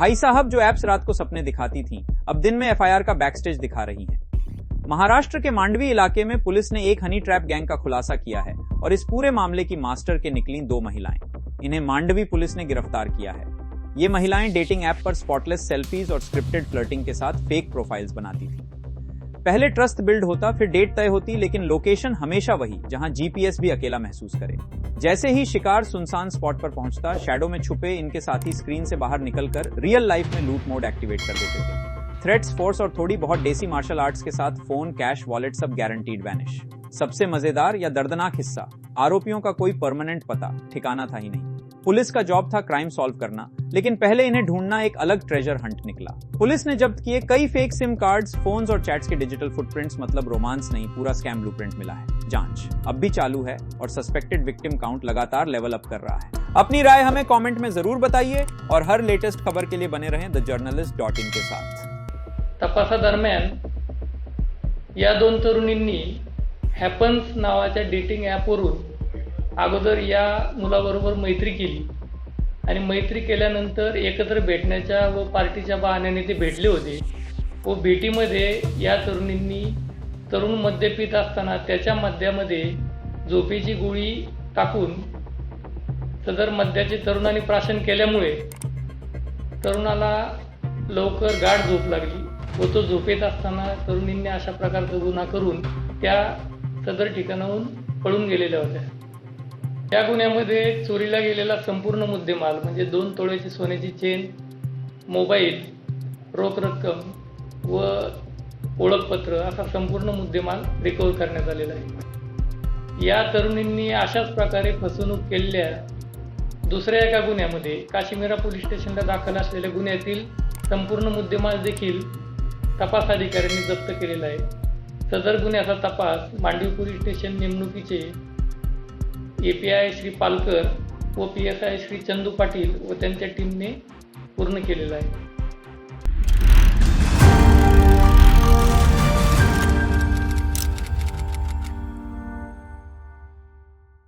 भाई साहब, जो एप्स रात को सपने दिखाती थीं, अब दिन में एफआईआर का बैकस्टेज दिखा रही हैं। महाराष्ट्र के मांडवी इलाके में पुलिस ने एक हनी ट्रैप गैंग का खुलासा किया है और इस पूरे मामले की मास्टर के निकली 2 महिलाएं। इन्हें मांडवी पुलिस ने गिरफ्तार किया है। ये महिलाएं डेटिंग ऐप पर स्पॉटलेस सेल्फीज और स्क्रिप्टेड फ्लर्टिंग के साथ फेक प्रोफाइल्स बनाती थी। पहले ट्रस्ट बिल्ड होता, फिर डेट तय होती, लेकिन लोकेशन हमेशा वही, जहां जीपीएस भी अकेला महसूस करे। जैसे ही शिकार सुनसान स्पॉट पर पहुंचता, शैडो में छुपे इनके साथी स्क्रीन से बाहर निकलकर रियल लाइफ में लूट मोड एक्टिवेट कर देते थे। थ्रेट्स, फोर्स और थोड़ी बहुत देसी मार्शल आर्ट्स के साथ फोन, कैश, वॉलेट सब गारंटीड वैनिश। सबसे मजेदार या दर्दनाक हिस्सा, आरोपियों का कोई परमानेंट पता ठिकाना था ही नहीं। पुलिस का जॉब था क्राइम सॉल्व करना, लेकिन पहले इन्हें ढूंढना एक अलग ट्रेजर हंट निकला। पुलिस ने जब्त किए कई फेक सिम कार्ड्स, फोन्स और चैट्स के डिजिटल फुटप्रिंट्स, मतलब रोमांस नहीं, पूरा स्कैम ब्लूप्रिंट मिला है। जांच अब भी चालू है और सस्पेक्टेड विक्टिम काउंट लगातार लेवल अप कर रहा है। अपनी राय हमें कमेंट में जरूर बताइए और हर लेटेस्ट खबर के लिए बने रहें thejurnalist.in के साथ। तपासादरम्यान या 2 तरुणींनी हॅपन्स नावाच्या डेटिंग ॲपवरून अगोदर या मुलाबरोबर मैत्री केली आणि मैत्री केल्यानंतर एकत्र भेटण्याच्या व पार्टीच्या बहाण्याने ते भेटले होते व भेटीमध्ये या तरुणींनी तरुण मद्यपित असताना त्याच्या मद्यामध्ये झोपेची गोळी टाकून सदर मद्याचे तरुणांनी प्राशन केल्यामुळे तरुणाला लवकर गाढ झोप लागली व तो झोपेत असताना तरुणींनी अशा प्रकारचा गुन्हा करून त्या सदर ठिकाणाहून पळून गेलेल्या होत्या। या गुन्ह्यामध्ये चोरीला गेलेला संपूर्ण मुद्देमाल म्हणजे 2 तोळ्याची सोन्याची चेन, मोबाईल, रोख रक्कम व ओळखपत्र असा संपूर्ण मुद्देमाल रिकव्हर करण्यात आलेला आहे। या तरुणींनी अशाच प्रकारे फसवणूक केलेल्या दुसऱ्या एका गुन्ह्यामध्ये काशीमिरा पोलीस स्टेशनला दाखल असलेल्या गुन्ह्यातील संपूर्ण मुद्देमाल देखील तपास अधिकाऱ्यांनी जप्त केलेला आहे। सदर गुन्ह्याचा तपास मांडवी पोलीस स्टेशन नेमणुकीचे एपीआय श्री पालकर व पीएसआय श्री चंदू पाटील व त्यांच्या टीमने पूर्ण केलेला आहे।